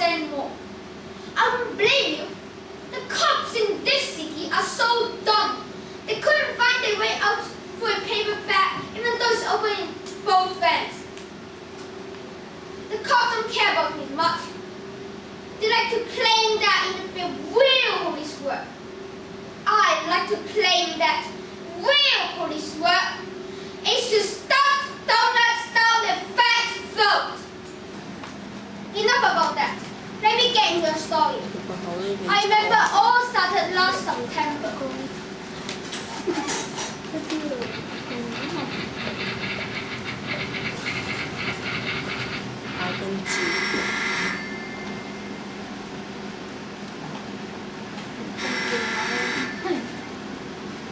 anymore. I won't blame you. The cops in this city are so dumb. They couldn't find their way out through a paper bag, even though it's open in both ends. The cops don't care about me much. They like to claim that in the real police work. I like to claim that real police work is to stuff donuts down the fat's throat. Enough about that. Let me get into the story. I remember all started last September.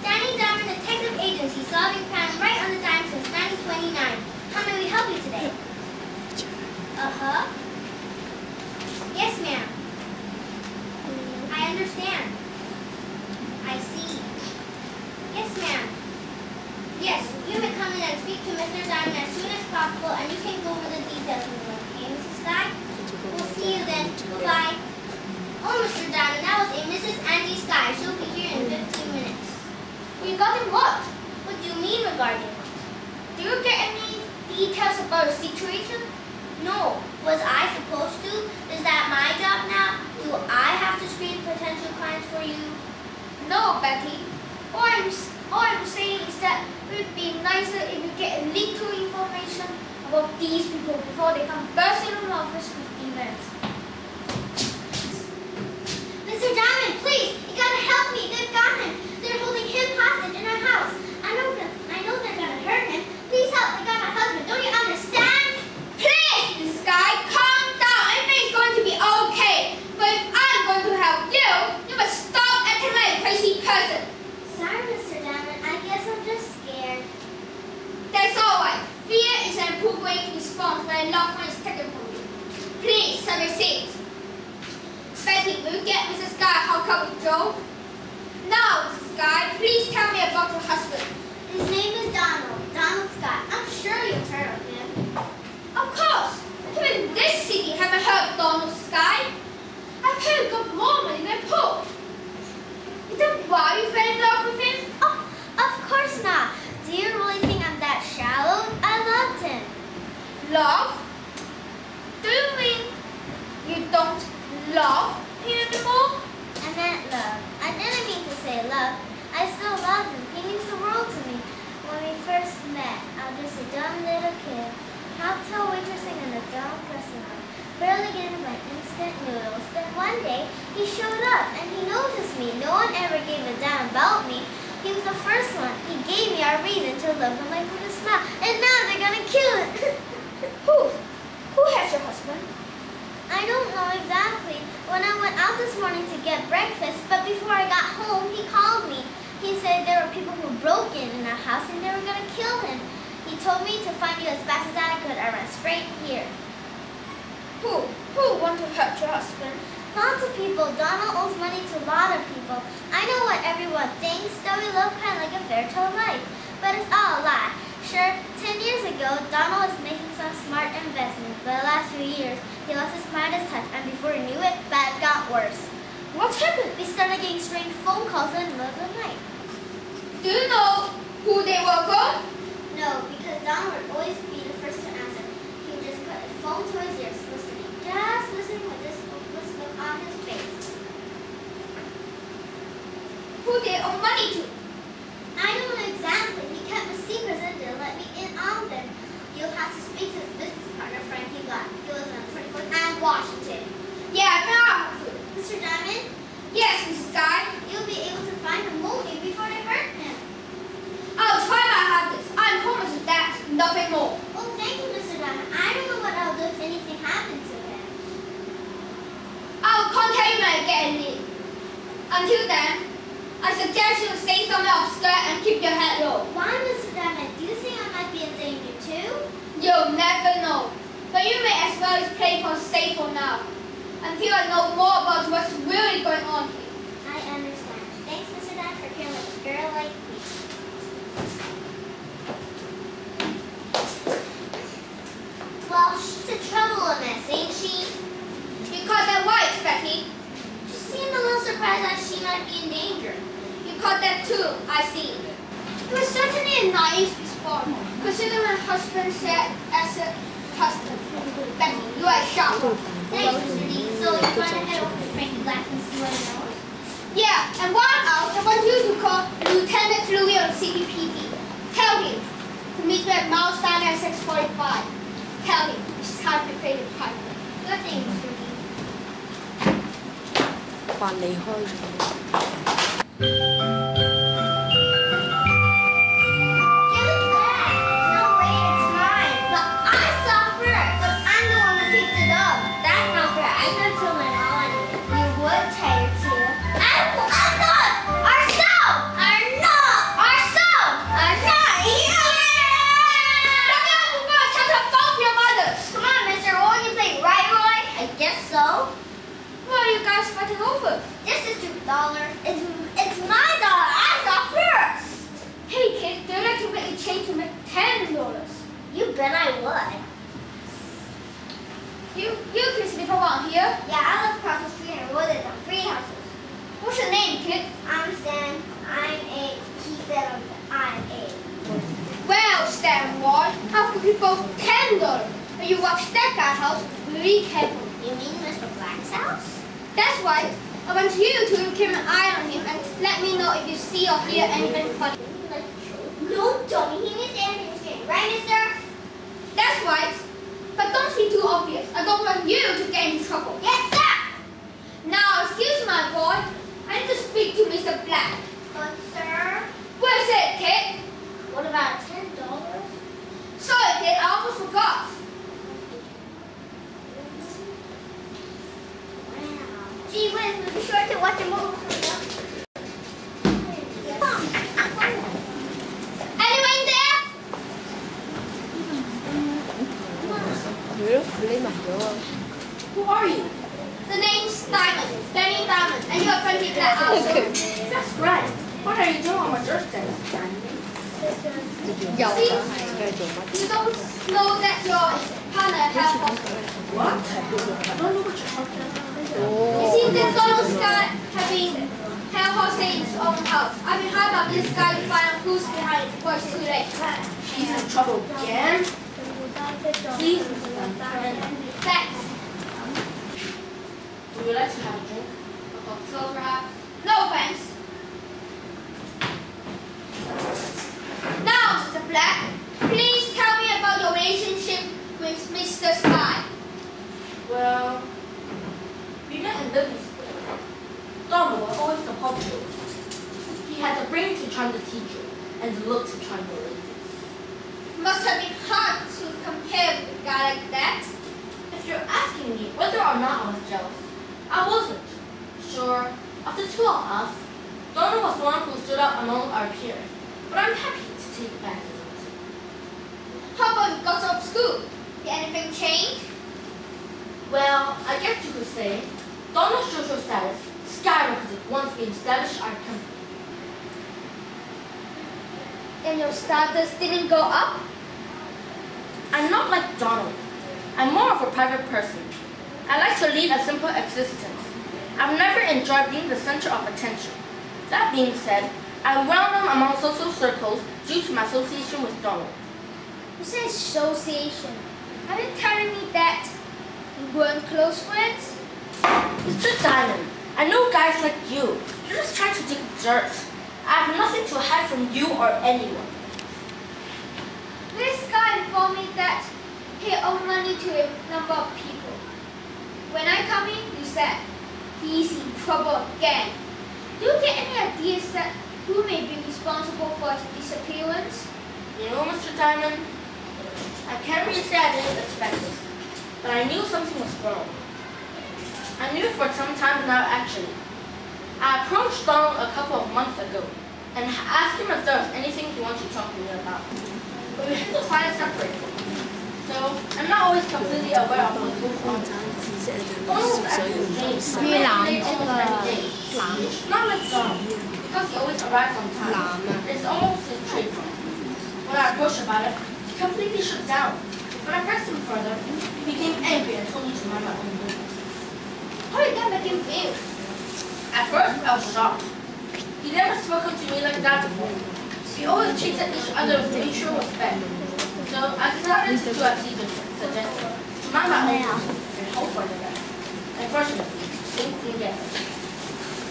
Danny Diamond Detective Agency, solving crime right on the dime since 1929. How may we help you today? Yes, ma'am. I understand. I see. Yes, ma'am. Yes, you may come in and speak to Mr. Diamond as soon as possible, and you can go over the details with him. Okay, Mrs. Sky? We'll see you then. Goodbye. Oh, Mr. Diamond, that was a Mrs. Angie Sky. She'll be here in 15 minutes. Regarding what? What do you mean regarding what? Do you get any details about the situation? No. Was I supposed to? Is that my job now? Do I have to screen potential clients for you? No, Betty. All I'm saying is that it would be nicer if you get a little information about these people before they come bursting in the office 15 minutes. Mr. Diamond, please! You gotta help me! They've got him! They're holding him hostage in our house. I know they're gonna hurt him. Please help! They got my husband. Don't you understand? Please, Miss Sky, calm down. Everything's going to be okay. But if I'm going to help you, you must stop acting like a crazy person. Sorry, Mr. Diamond. I guess I'm just scared. That's all right. Fear is an improved way to respond when a loved one is taken from you. Please, have a seat. Betty, will you get Mrs. Sky a hot cup of Joe? Now, Mrs. Sky, please tell me about your husband. His name is Donald. Donald Scott. I'm sure you've heard of him. Of course. Who in this city haven't heard of Donald Sky? I've heard got more money than Paul. Is that why you fell in love with him? Oh, of course not. Do you really think I'm that shallow? I loved him. Love? Do you mean you don't love him anymore? I meant love. I didn't mean to say love. I still love him. He means the world to me. When we first met, I was just a dumb little kid, cocktail waitressing in a dumb restaurant, barely getting my instant noodles. Then one day, he showed up and he noticed me. No one ever gave a damn about me. He was the first one. He gave me a reason to love him like with a smile. And now they're gonna kill it. Who has your husband? I don't know exactly. When I went out this morning to get breakfast, but before I got home, he called me. He said there were people who broke in our house and they were going to kill him. He told me to find you as fast as I could. I ran straight here. Who want to hurt your husband? Lots of people. Donald owes money to a lot of people. I know what everyone thinks, that we love kind of like a fairy tale life. But it's all a lie. Sure, 10 years ago, Donald was making some smart investments, but the last few years, he lost his Midas touch, and before he knew it, bad got worse. What happened? We started getting strange phone calls in the middle of the night. Do you know who they were for? No, because Donald would always be the first to answer. He would just put his phone to his ears, just listening with this hopeless look on his face. Who they owe money to? I don't know exactly. He kept the secrets and didn't let me in on them. You'll have to speak to his business partner, Frankie Black. He lives on 24th and Washington. Yeah, now. Mr. Diamond? Yes, Mrs. Sky. You'll be able to find him moving before they hurt him. I'll try my hardest. I'm promised that, nothing more. Oh, thank you, Mr. Diamond. I don't know what I'll do if anything happens to him. I'll contact you when I get a need. Until then, I suggest you stay somewhere obscure and keep your head low. Why, Mr. Diamond? Do you think I might be in danger too? You'll never know. But you may as well play for safe for now. Until I know more about what's really going on here. I understand. Thanks, Mr. Diamond, for caring like a girl like me. Well, she's a trouble mess, ain't she? Because caught that too, I see. It was certainly a naive response, considering my husband said as a husband. Becky, you are sharp. Thanks, Mr. D. So you're going to head over to Frankie Black and see what he knows? Yeah, and while out, I want you to call Lieutenant Louis on CPPD. Tell him to meet me at Miles Diner at 6:45. Tell him it's time to pay the piper. Good thing, Mr. D. 扮離開咗。 Give it back! No way, it's mine. But I saw first. But I'm the one that picked it up. That's not fair. I could have told my mom I did it. You would tell your teacher. I'm not! Ourselves! Are not! Ourselves! Are not! Yeah! Both your mothers. Come on, mister. Won't you play right, Roy? I guess so. What are you guys fighting over? This is $2. It's my dollar. I saw first. Hey kid, do you like to make a change to make $10? You bet I would. You can sleep around here. Yeah, I live across the street and rolled it down 3 houses. What's your name, kid? I'm Stan. I'm 8. He said I'm 8. Well, Stan boy, how could you both $10? When you watch that guy's house, be careful. You mean Mr. Black's house? That's right. I want you to keep an eye on him and let me know if you see or hear anything funny. No, dummy. He needs anything strange. Right, mister? That's right. But don't be too obvious. I don't want you to get in trouble. Yes, sir. Now, excuse me, my boy. I need to speak to Mr. Black. But, sir, Where's it, kid? what about $10? Sorry, kid. I almost forgot. Gee whiz, we'll be sure to watch the movie. Anyone there? 係咯，佢匿埋咗啊。Who are you? The name's Diamond. Danny Diamond. And you're Frankie Black also. That's right. What are you doing on my birthday? 又係繼續乜？ You don't know that your partner has What? I don't know what you're talking about. You see, this Donald's guy having held hostage in his own house. I've been hired by this guy to find out who's behind it before it's too late. She's in trouble again. Please, Mr. Dunn. Thanks. Would you like to have a drink? So perhaps. No thanks. Now, Mr. Black, please tell me about your relationship with Mr. Sky. Well, we met in business school. Donald was always the popular. He had the brain to charm the teacher and the look to charm the ladies. Must have been hard to compare with a guy like that. If you're asking me whether or not I was jealous, I wasn't. Sure, of the two of us, Donald was the one who stood out among our peers, but I'm happy to take back his own. How about you got off school? Did anything change? Well, I guess you could say Donald's social status skyrocketed once we established our company. And your status didn't go up? I'm not like Donald. I'm more of a private person. I like to lead a simple existence. I've never enjoyed being the center of attention. That being said, I'm well known among social circles due to my association with Donald. You say association. Are you telling me that you weren't close friends? Mr. Diamond, I know guys like you. You're just trying to dig dirt. I have nothing to hide from you or anyone. This guy informed me that he owed money to a number of people. When I come in, you said he's in trouble again. Do you get any ideas that who may be responsible for his disappearance? You know, Mr. Diamond, I can't really say I didn't expect this, but I knew something was wrong. I knew it for some time now, actually. I approached Donald a couple of months ago and asked him if there was anything he wanted to talk to me about. But we had to find it separately. So, I'm not always completely aware of what goes on. Donald's actually changed. Not like Donald, because he always arrives on time. It's almost his trademark. When I approached about it, he completely shut down. When I pressed him further, he became angry and told me to mind my own business. How did that make him feel? At first, I was shocked. He He never spoken to me like that before. We always treated each other with mutual respect. So I decided to do as he suggested, to mind my own business and hope for the best. Unfortunately, things didn't get better.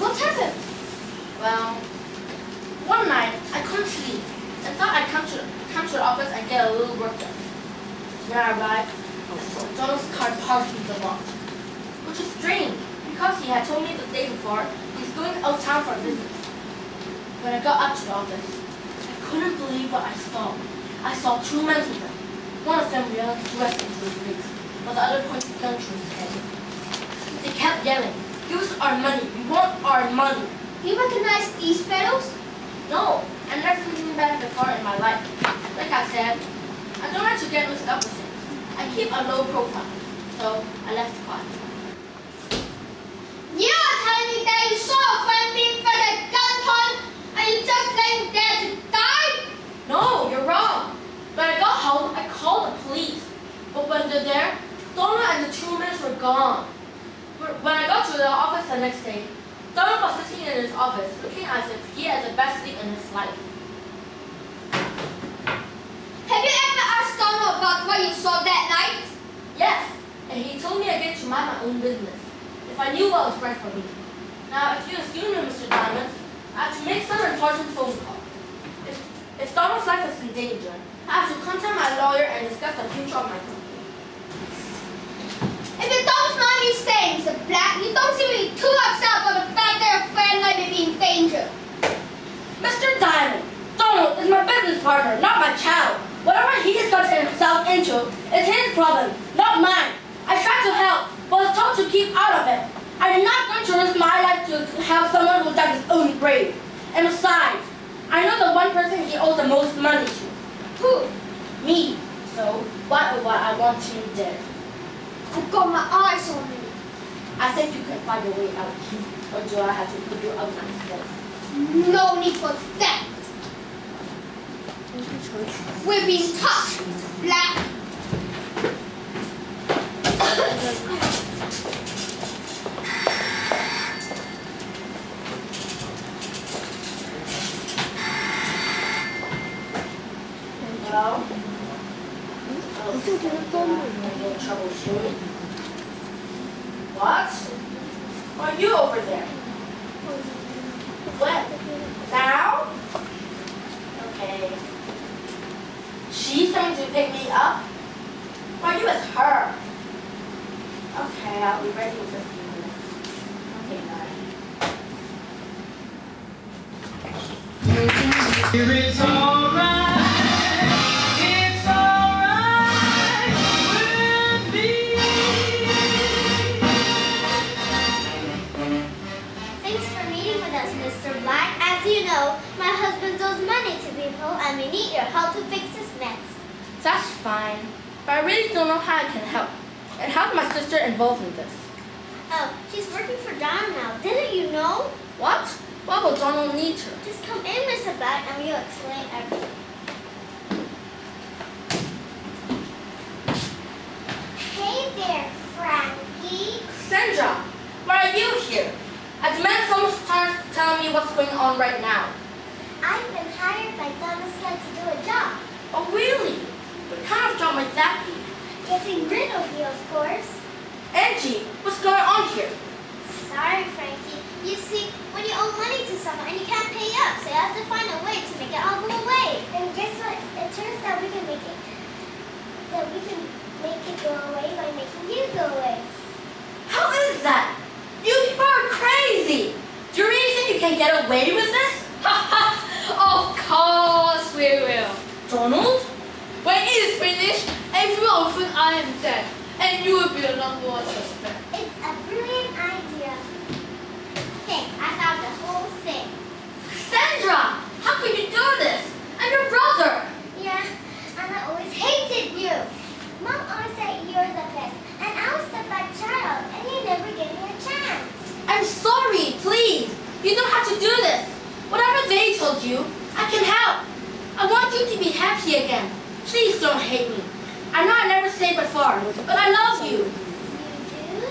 What happened? Well, one night I couldn't sleep and thought I'd come to the office and get a little work done. When I arrived, I saw Donald's car parked in the lot, which is strange because he had told me the day before he's going out of town for business. When I got up to the office, I couldn't believe what I saw. I saw two men with them. One of them yelled threats into his face, while the other pointed a gun to his head. They kept yelling, "Give us our money! We want our money!" You recognize these fellows? No, I've never seen them before in my life. Like I said, I don't like to get mixed up with things. I keep a low profile, so I left quiet. You are telling me that you saw a friend being fed a gun point and you just laying there to die? No, you're wrong. When I got home, I called the police. But when they're there, Donald and the two men were gone. When I got to the office the next day, Donald was sitting in his office, looking as if he had the best sleep in his life. Have you ever asked Donald about what you saw that night? Yes, and he told me again to mind my own business, if I knew what was right for me. Now, if you excuse me, Mr. Diamond, I have to make some important phone call. If Donald's life is in danger, I have to contact my lawyer and discuss the future of my company. If you don't mind me saying, Mr. Black, you don't seem to be too upset about the fact that your friend might be in danger. Mr. Diamond, Donald is my business partner, not my child. Whatever he has gotten himself into is his problem, not mine. I tried to help, but was told to keep out of it. I'm not going to risk my life to help someone who dug his own grave. And besides, I know the one person he owes the most money to. Who? Me. So, what I want you dead. I've got my eyes on you. I think you can find a way out. Or do I have to put you out myself? No need for that. We'll be in touch, Black. Well, I'm in trouble soon. What? Are you over there? When? Now? Okay. She's coming to pick me up? Are you with her? Okay, I'll be ready in 15 minutes. Okay, bye. It's alright. It's alright with me. Thanks for meeting with us, Mr. Black. As you know, my husband owes money to people and we need your help to fix this mess. That's fine, but I really don't know how I can help. And how's my sister involved in this? Oh, she's working for Don now. Didn't you know? What? Why would Donald need her? Just come in, Mr. Black, and we'll explain everything. Hey there, Frankie. Sandra, why are you here? I demand someone's time to tell me what's going on right now. I've been hired by Donald's son to do a job. Oh, really? What kind of job might that be? Getting rid of you, of course. Angie, what's going on here? Sorry, Frankie. You see, when you owe money to someone and you can't pay up, so you have to find a way to make it all go away. And guess what? It turns out we can make it go away by making you go away. How is that? You people are crazy. Do you really think you can get away with this? Of course we will. Donald? When it is finished, everyone will think I am dead, and you will be the number one suspect. It's a brilliant idea. Thanks, I thought the whole thing. Sandra, how could you do this? I'm your brother. Yeah, and I always hated you. Mom always said you're the best, and I was the bad child, and you never gave me a chance. I'm sorry, please. You don't have to do this. Whatever they told you, I can help. I want you to be happy again. Please don't hate me. I know I never said before, but I love you. You do?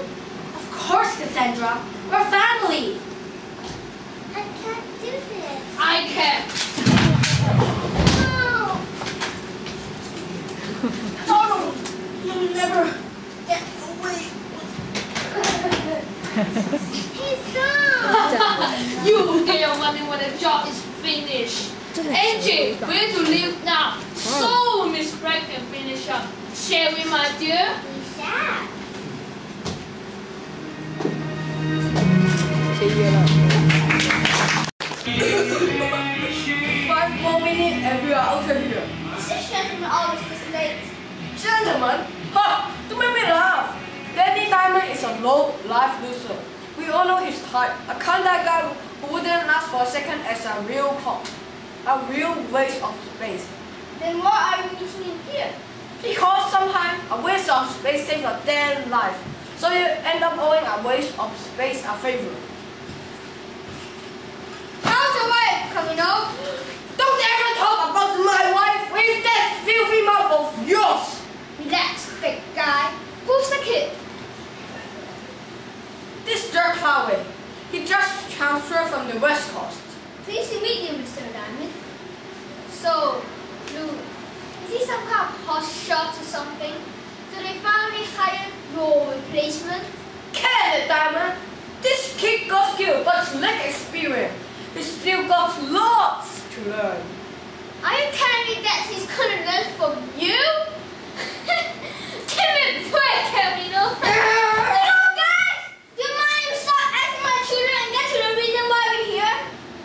Of course, Cassandra. We're family. I can't do this. money when the job is finished. Angie, we need to leave now. So Miss Frank can finish up. Shall we, my dear? We shall. Five more minutes and we are out of here. This gentleman always this late. Gentlemen, ha! Don't make me laugh. Danny Diamond is a low-life loser. We all know his type. A contact guy who wouldn't last for a second as a real cop. A real waste of space. Then why are you meeting him here? Because sometimes a waste of space saves a damn life. So you end up owing a waste of space a favor. How's your wife coming out? Don't ever talk about my wife with that filthy mouth of yours! Relax, big guy. Who's the kid? This Dirk Howard, he just transferred from the West Coast. Pleased to meet you, Mr. Diamond. So, Lou, is he some kind of hot shot or something? So they finally hired your replacement? Can Diamond? This kid got skill but lack experience. He still got lots to learn. Are you telling me that he's gonna learn from you? Give me a break, Camino. Guys! Do you mind if we stop acting like children and get to the reason why we're here?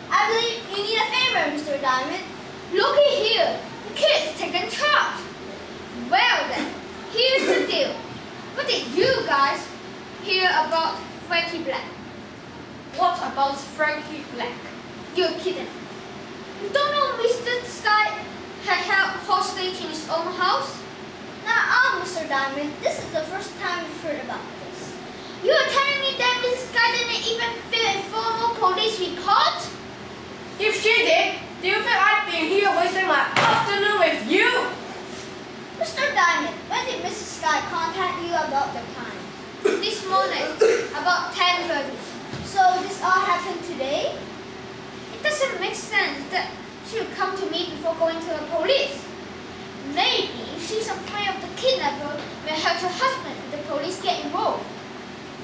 I believe you need a favor, Mr. Diamond. Looky here. The kid's taken charge. Well then, here's the deal. What did you guys hear about Frankie Black? What about Frankie Black? You're kidding. You don't know Mr. Sky had held hostage in his own house? Now, Mr. Diamond, this is the first time we've heard about this. You are telling me that Mrs. Sky didn't even fill a formal police report? If she did, do you think I'd be here wasting my afternoon with you? Mr. Diamond, when did Mrs. Sky contact you about the crime? This morning, about 10:30. So this all happened today? It doesn't make sense that she would come to me before going to the police. Maybe she's afraid of the kidnapper will hurt her husband if the police get involved.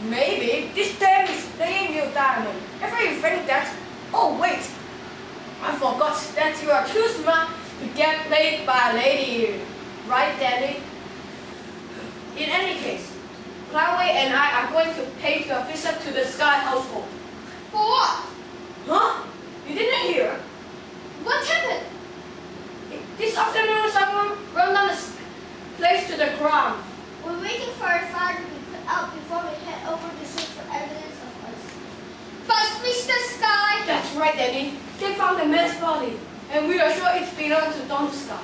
Maybe this damn is playing you, Diamond. If you think that... Oh, wait. I forgot that you are too smart to get played by a lady. Right, Danny? In any case, Chloe and I are going to pay a visit to the Sky household. For what? Huh? You didn't hear? What happened? This afternoon, someone ran down the place to the ground. We're waiting for a fire to be put out before we head over to search for evidence of us. But Mr. Sky... That's right, Danny. They found the man's body, and we are sure it belonged to Don Sky.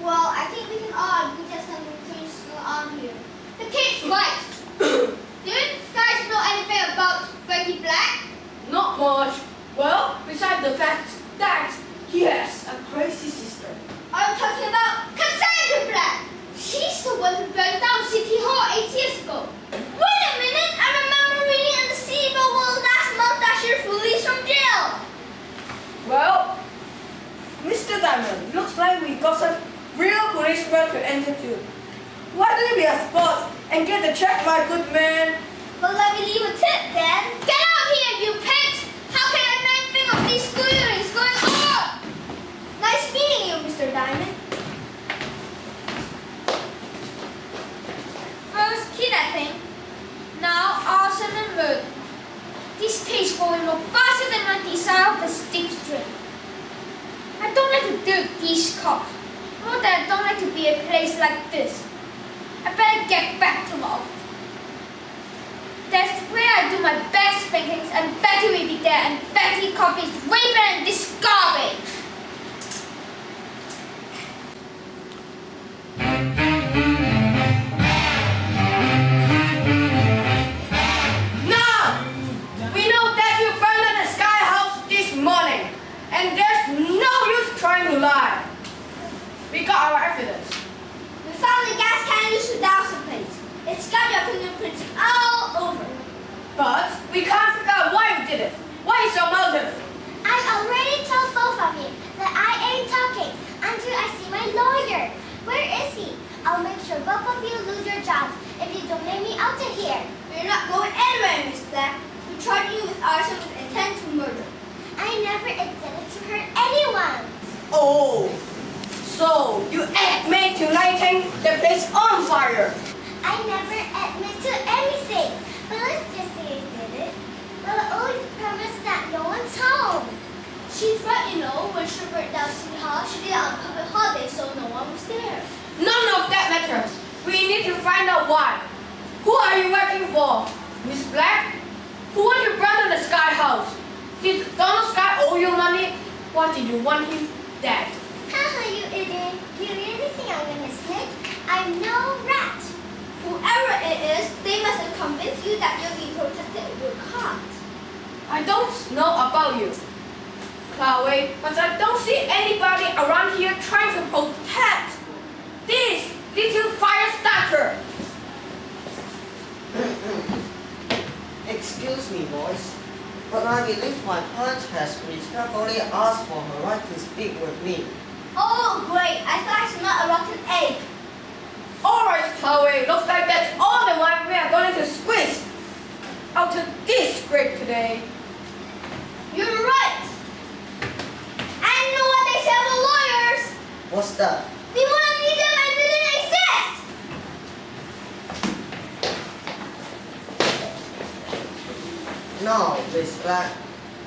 Well, I think we can all agree that something strange is going on here. The kid's right. Do you guys know anything about Frankie Black? Not much. Well, besides the fact that he has a crazy sister. Are you talking about Cassandra Black? She's the one who burned down City Hall 8 years ago. Wait a minute! I remember reading in the City Novel last month that she was released from jail. Well, Mr. Diamond, looks like we got some real police work to enter to. Why don't you be a sport and get the check, my good man? But let me leave a tip then. Get out here, you pigs! How can a man think of these squealings going on? Nice meeting you, Mr. Diamond. First kidnapping, now arson and murder. This case going no faster than my desire of the stick string. I don't like to deal with these cops. More than I don't like to be a place like this. I better get back to my office. That's where I do my best thinkings, and Betty will be there, and Betty copies way better than this garbage. Now, we know that you burned down the Sky house this morning, and there's no use trying to lie. We got our evidence. We found the gas can used to douse the place. It's got your fingerprints all over. But we can't figure out why you did it. What is your motive? I already told both of you that I ain't talking until I see my lawyer. Where is he? I'll make sure both of you lose your jobs if you don't make me out of here. We're not going anywhere, Miss Black. We charge you with arson with intent to murder. I know Oh, so you admit to lighting the place on fire? I never admit to anything. But let's just say I did it. Well, I always promised that no one's home. She's right, you know. When she burnt down City Hall, she did it on public holiday, so no one was there. None of that matters. We need to find out why. Who are you working for? Miss Black? Who want you brother the Sky House? Did Donald Sky owe you money? What did you want him dead? Haha, you idiot. Do you really think I'm gonna snitch? I'm no rat. Whoever it is, they must have convinced you that you'll be protected if you're caught. I don't know about you, Chloe, but I don't see anybody around here trying to protect this little fire starter. Excuse me, boys, but I believe my client has respectfully asked for her right to speak with me. Oh, great. I thought it's not a rotten egg. Alright, Chloe, looks like that's all the one we are going to squeeze out of this scrape today. You're right. I know what they say about lawyers. What's that? We wouldn't need them and they didn't exist. Now, Miss Black,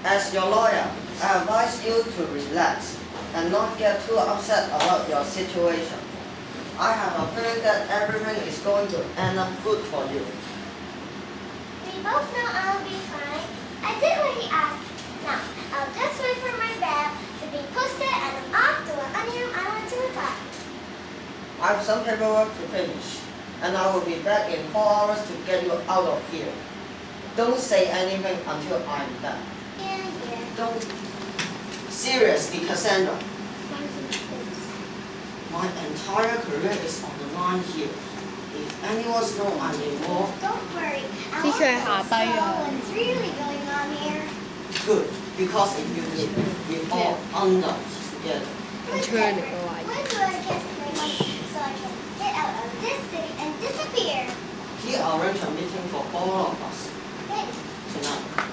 as your lawyer, I advise you to relax and not get too upset about your situation. I have a feeling that everything is going to end up good for you. We both know I'll be fine. I did what he asked. Now, I'll just wait for my bail to be posted and I'm off to an unknown island to retire. I have some paperwork to finish, and I will be back in 4 hours to get you out of here. Don't say anything until I'm done. Yeah. Don't. Seriously, Cassandra. My entire career is on the line here. If anyone knows I'm involved, Don't worry. I won't know what's really going on here. good, because if you do, we all under together. When do I get my money so I can get out of this city and disappear? He arranged a meeting for all of us Thanks. tonight.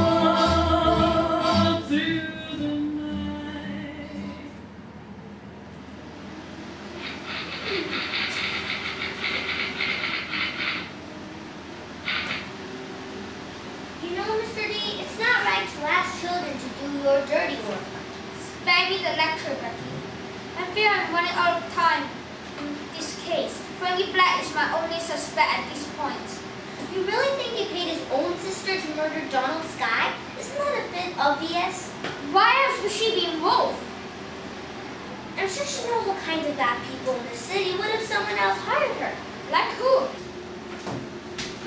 All through the night. You know, Mr. D, it's not right to ask children to do your dirty work. Spare me the lecture, Becky. I fear I'm running out of time in this case. Frankie Black is my only suspect at this point. You really think he paid his own sister to murder Donald Sky? Isn't that a bit obvious? Why else would she be involved? I'm sure she knows all kinds of bad people in the city. What if someone else hired her? Like who?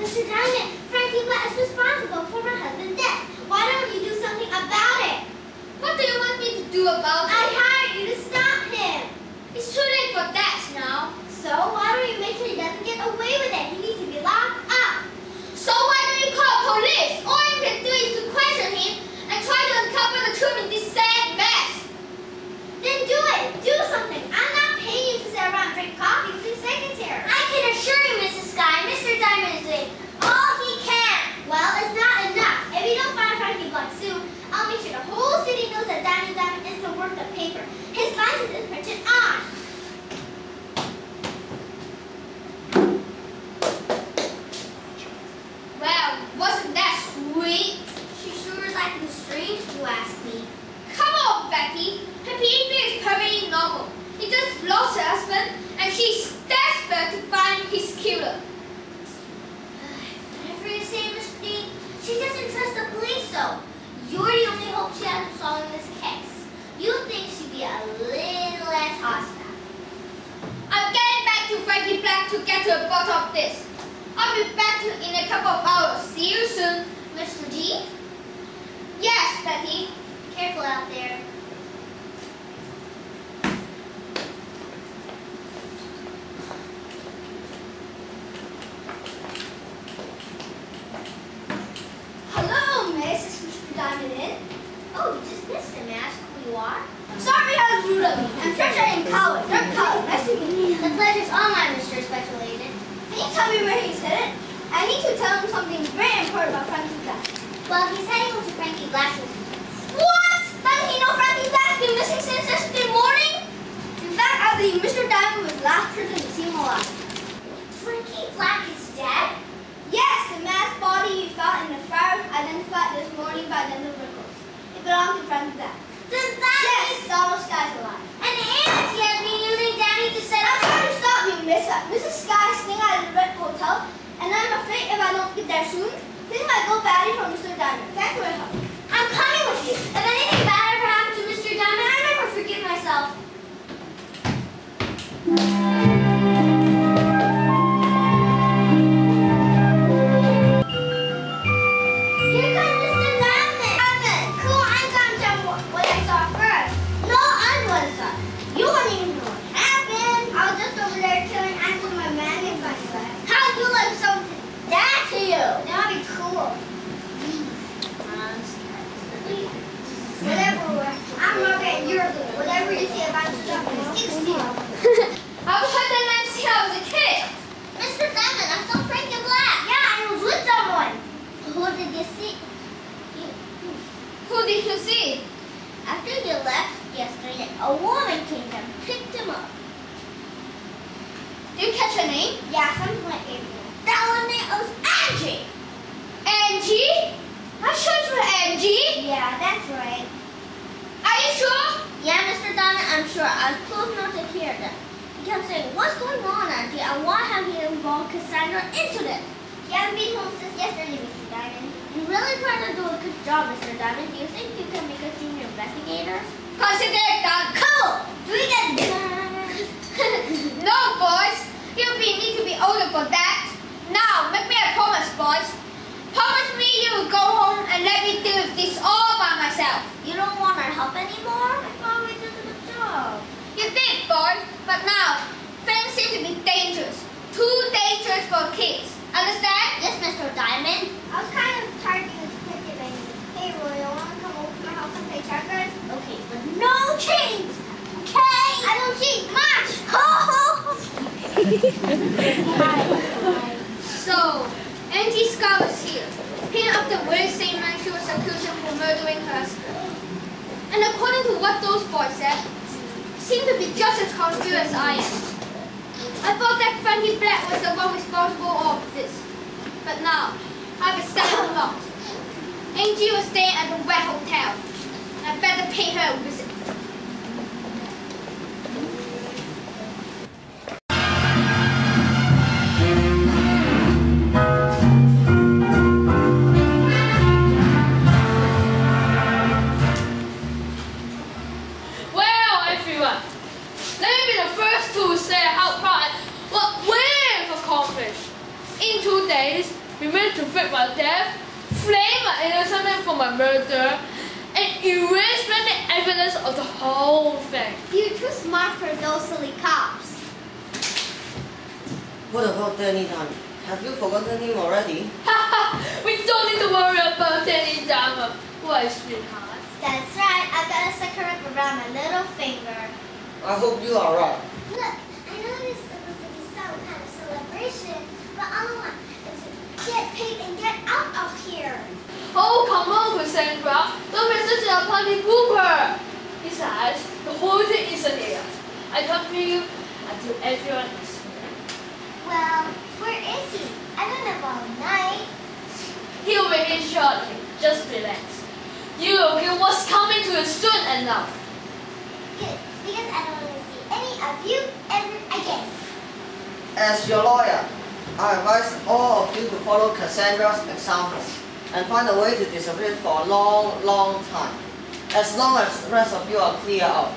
Mr. Diamond, Frankie Black is responsible for my husband's death. Why don't you do something about it? What do you want me to do about it? I hired you to stop him. It's too late for that now. So why don't you make sure he doesn't get away with it? He needs to be locked up. So why don't you call police? All you can do is to question him and try to uncover the truth in this sad mess. Then do it. Do something. I'm not paying you to sit around and drink coffee with your secretary. I can assure you, Mrs. Sky, Mr. Diamond is doing all he can. Well, it's not enough. If you don't find Frankie Black soon, I'll make sure the whole city knows that Diamond isn't worth the paper. His license is printed on. Well, wasn't that sweet? She sure is acting strange, if you ask me. Come on, Becky. Her behavior is perfectly normal. He just lost her husband, and she's desperate to find his killer. Whatever you say, Mr. D, she doesn't trust the police, though. You're the only hope she has of solving this case. You think she'd be a little less hostile. I'm getting back to Frankie Black to get to the bottom of this. I'll be back in a couple of hours. See you soon. Mr. G, Yes, Becky. be careful out there. Hello, miss. Is Mr. Diamond in? Oh, you just missed him. May I ask who you are? Sorry I was rude of me. I'm fresh out in college. Nice to meet you. The pleasure's all mine, Mr. Special Agent. Can you tell me where he's headed? I need to tell him something very important about Frankie Black. Well, he's heading over to Frankie Black's. What? Doesn't he know Frankie Black's been missing since yesterday morning? In fact, I believe Mr. Diamond was the last person to see him alive. Frankie Black is dead? Yes, the man's body you found in the fire identified this morning by dental wrinkles. It belonged to Frankie Black. Does that Yes, Donald Sky's alive. And Aunt has been using Danny to set I'm up. trying to stop you, Miss. Mrs. Sky is staying at the Red Hotel, and I'm afraid if I don't get there soon, things might go badly for Mr. Diamond. Thanks for your help. I'm coming with you. If anything bad ever happened to Mr. Diamond, I never forgive myself. Here comes Mr. Diamond. Cool, I'm going to tell you what I saw first. No, I'm going to stop. You won't even know what happened. I was just over there killing ants with my man in my bag. How'd you like some that to you? That'd be cool. Whatever, I'm Margaret and you're good. Whatever you say about stuff, sticks to you. I was heard that man since I was a kid. Mr. Diamond, I saw Frankie Black. Yeah, I was with someone. Who did you see? Who did you see? After you left yesterday, a woman came and picked him up. Did you catch her name? Yeah, something like April. That one name was Angie. Angie? I'm sure it's for Angie. Yeah, that's right. Are you sure? Yeah, Mr. Diamond, I'm sure. I was close not to hear that. He kept saying, "What's going on, Auntie? And why have you involved Cassandra into this?" She hasn't been home since yesterday, Mr. Diamond. You really trying to do a good job, Mr. Diamond. Do you think you can make us junior investigators? Consider it done. Cool. Do we get this? No, boys. You need to be older for that. Now, make me a promise, boys. Promise me you will go home and let me deal with this all by myself. You don't want our help anymore? I thought we did a good job. You did, boys, but now things seem to be dangerous. Too dangerous for kids. Understand? Yes, Mr. Diamond. I was kind of tired of this picnic. Hey, Roy, you want to come over to my house and play checkers? Okay, but no cheats! Okay? I don't cheat much. So, Auntie Scar was here, pinned up the very same man she was accusing for murdering her husband. And according to what those boys said, seemed to be just as confused as I am. I thought that Frankie Black was the one responsible for this. But now, I have a second thought. Angie was staying at the Red Hotel. I better pay her a visit. Well, everyone, let me be the first to say how proud what we've accomplished. In 2 days, we managed to fake my death, flame my innocent man for my murder, and erase many evidence of the whole thing. You're too smart for those silly cops. What about Danny Diamond? Have you forgotten him already? We don't need to worry about Danny Diamond. Why, sweetheart? That's right. I've got a sucker up around my little finger. I hope you are right. Look, I know this is supposed to be some kind of celebration, but all I want is to get paid and get out of here. Oh, come on, Cassandra. Don't be such a party pooper. Besides, the whole thing is an air. I can't pay you until everyone is here. Well, where is he? I don't know all night. He'll be here shortly. Just relax. You will get what's coming to you soon enough. Good, because I don't want to see any of you ever again. As your lawyer, I advise all of you to follow Cassandra's example and find a way to disappear for a long, long time. As long as the rest of you are clear out,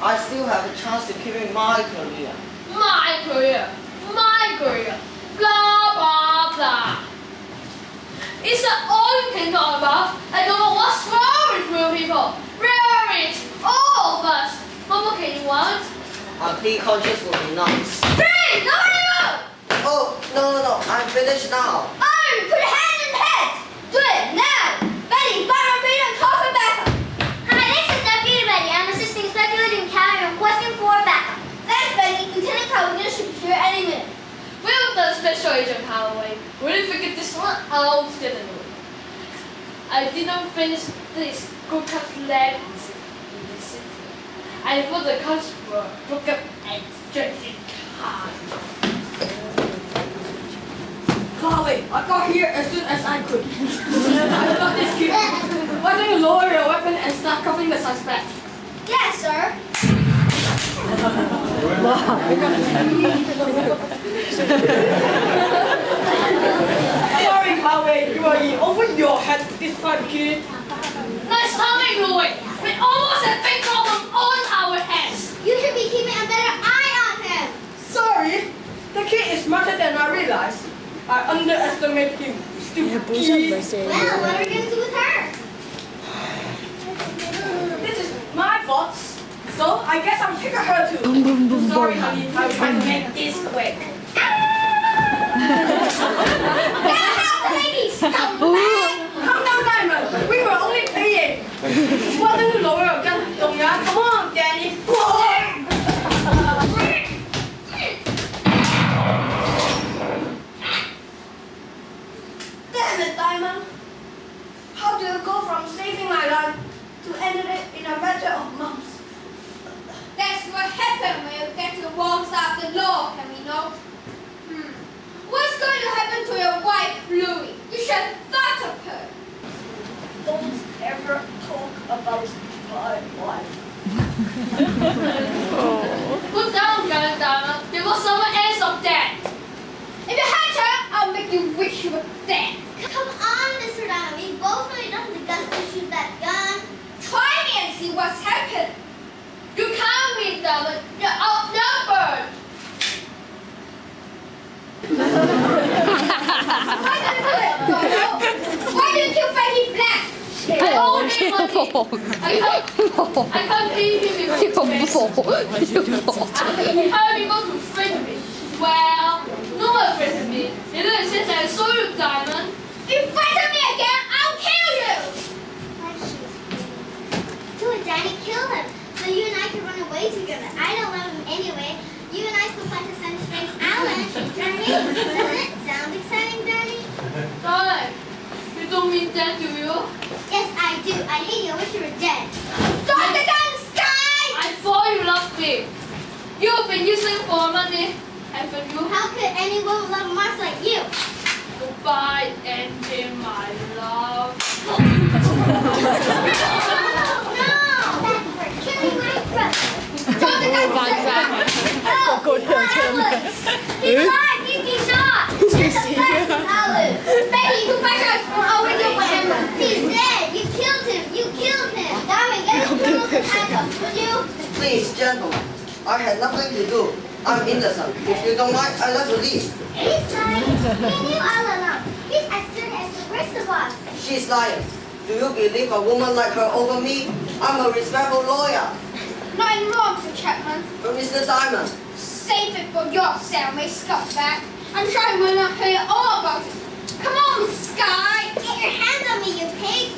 I still have a chance to keep in my career. My career. My career. Blah, blah, blah. Is that all you can talk about? I don't know what's wrong with real people. We're rich. All of us. What more can you want? A plea conscience would be nice. Hey, nobody move! Oh, no, I'm finished now. Iron, put a hand in the head! Do it now! Betty, Byron, Reed, and Coffin backup! Hi, this is Deputy Betty. I'm assisting Inspector Lieutenant County requesting for backup. Thanks, Betty. Lieutenant Cowan, we're going to ship you here any minute. We've done special Agent Calloway. Really figured this one out, didn't we? I didn't finish this good cut left in the city. I thought the cuts were broken up and drinking hard. Chloe, I got here as soon as I could. I got this kid. Why don't you lower your weapon and start cuffing the suspect? Yes, sir. Sorry, Chloe, you are in over your head this time, kid. Nice timing, Louis. We almost had big problem on our heads. You should be keeping a better eye on him. Sorry, the kid is smarter than I realized. I underestimated him. Stupid kid. Well, what are we going to do with her? This is my fault. So I guess I'm taking her too. Sorry, honey. I will try to make this quick. Ladies, come back. Calm down, Diamond. We were only playing. Why don't you lower your gun, Dongya? Come on, Danny. Damn it, Diamond. How do you go from saving my life to ending it in a matter of months? That's what happens when you get to the wrong side of the law, can we know? What's going to happen to your wife, Louis? You should have thought of her. Don't ever talk about my wife. Put down, gun, Diamond. There was someone else of that. If you had her, I'll make you wish you were dead. Come on, Mr. Diamond. We both know you don't have the guts to shoot that gun. Try me and see what's happened. You can't win, Diamond. You're outnumbered. Why do you kill Frankie Black? I owe him money. I can't pay him because he's hired people to threaten me. Well, no one threatened me. You know, since I saw you, Diamond. If you threaten me again, I'll kill you. Do it, Danny. Kill him. So you and I can run away together. I don't love him anyway. You and I can fly to Sunny Springs Island. Danny, doesn't it sound exciting, Danny? Darling, you don't mean that, do you? Yes, I do. I hate you. I wish you were dead. Drop the gun, Sky! I thought you loved me. You've been using for money, haven't you? How could anyone love Mars like you? Goodbye, Angie, my love. No! We're killing my brother. Drop the gun, Sky! He's alive! He's been shot! He's a bastard, Alice! Becky, you back us from over your whatever! He's dead. You killed him. You killed him. Diamond, get his criminals and handcuffs, would you? Please, gentlemen, I had nothing to do. I'm innocent. If you don't mind, I'd like to leave. He's lying. He knew all along. He's as good as the rest of us. She's lying. Do you believe a woman like her over me? I'm a respectful lawyer. Nothing wrong, Mr. Chapman. Mr. Diamond. Save it for yourself, my scuffbag. I'm sure I will not hear all about it. Come on, Sky! Get your hands on me, you pig.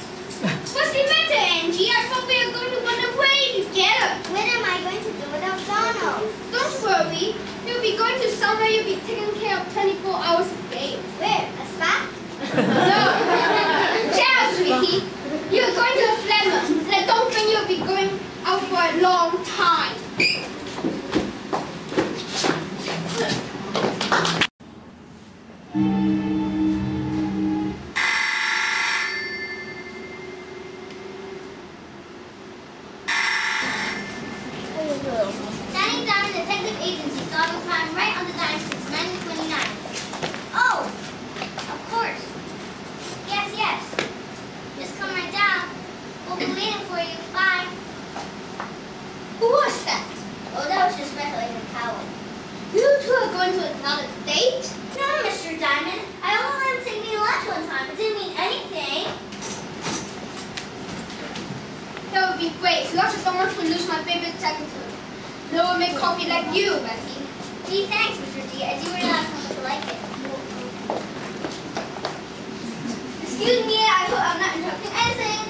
What's the matter, Angie? I thought we were going to run away together. What am I going to do without Donald? Don't worry. You'll be going to somewhere you'll be taken care of 24 hours a day. Where? A spa? No. Jail, sweetie. You're going to Flemmer, and I don't think you'll be going out for a long time. Standing down in detective agency, solving crime right on the dime since 1929. Oh, of course. Yes. Just come right down. We'll be waiting for you. Bye. Who was that? Oh, that was just Special Agent Cowell. You two are going to another date? No, Mr. Diamond. I only let him take me to lunch one time. It didn't mean anything. That would be great. I just don't want to lose my favorite secretary. No one make coffee like you, Betty. Gee, thanks, Mr. D. I do realize how much you like it. Excuse me, I hope I'm not interrupting anything.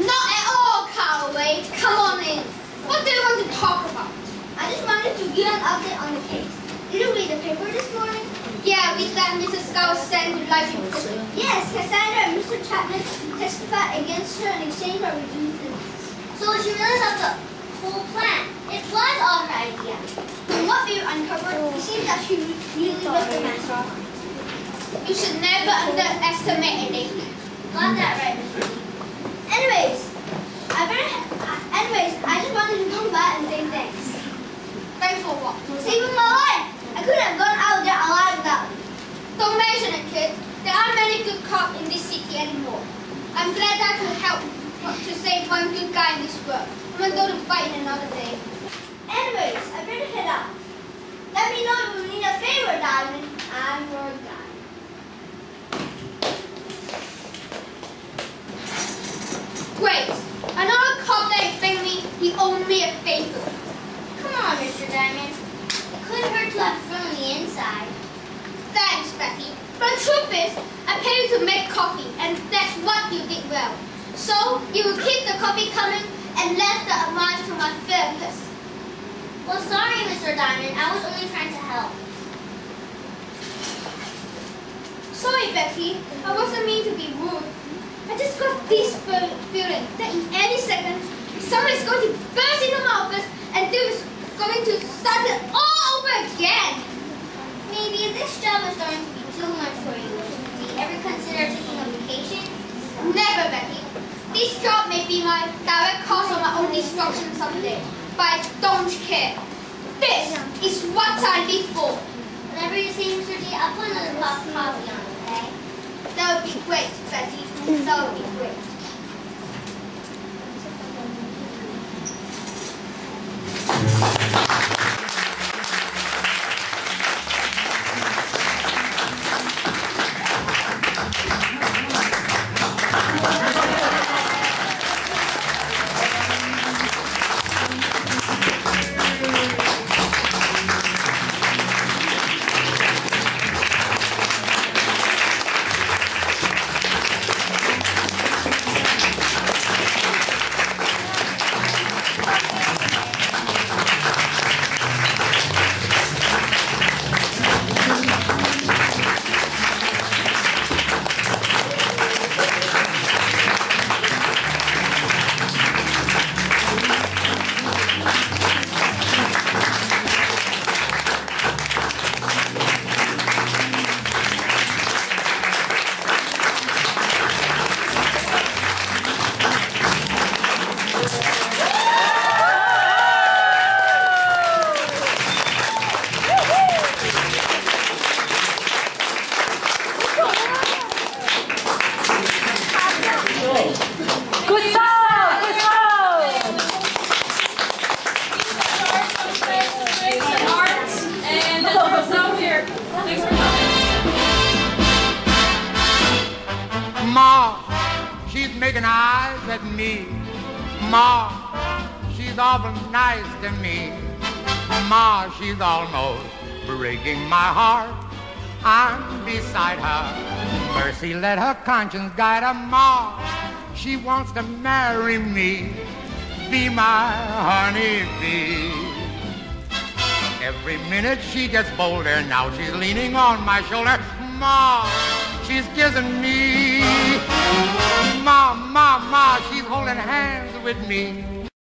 Not at all, Calloway. Come on in. What do you want to talk about? I just wanted to give an update on the case. Did you read the paper this morning? Yeah, is that Mrs. Scout sent to life in prison? Yes, Cassandra and Mr. Chapman testified against her in exchange for reducing. So she really thought the whole plan. It was all her idea. From what we've uncovered, it seems that she really was the mastermind. You should never underestimate a lady. Got that right, Mr. Lee. Anyways, I just wanted to come back and say thanks. Thanks for what? Saving my life! I couldn't have gone out there alive without you. Don't mention it, kid. There aren't many good cops in this city anymore. I'm glad I could help to save one good guy in this world. I'm gonna go to fight another day. Anyways, I better head out. Let me know if you need a favor, Diamond. I'm your guy. Great. Another cop that thanked me, he owed me a favor. Come on, Mr. Diamond. It couldn't hurt to have fun on the inside. Thanks, Becky. But the truth is, I paid you to make coffee, and that's what you did well. So, you will keep the coffee coming and left the amount to my therapist. Well, sorry, Mr. Diamond. I was only trying to help. Sorry, Becky. I wasn't mean to be rude. I just got this feeling that in any second, someone is going to burst into my office and is going to start it all over again. Maybe this job is going to be too much for you. Do you ever consider taking a vacation? Never, Becky. This job may be my direct cause of my own destruction someday, but I don't care. This is what I live for. Whatever you say, Mr. D, I'll put another pot of coffee on, okay? That would be great, Betty. That would be great. Ma, she's making eyes at me. Ma, she's awful nice to me. Ma, she's almost breaking my heart. I'm beside her. Mercy, let her conscience guide her. Ma, she wants to marry me. Be my honeybee. Every minute she gets bolder. Now she's leaning on my shoulder. Ma, she's kissing me. Ma, she's holding hands with me.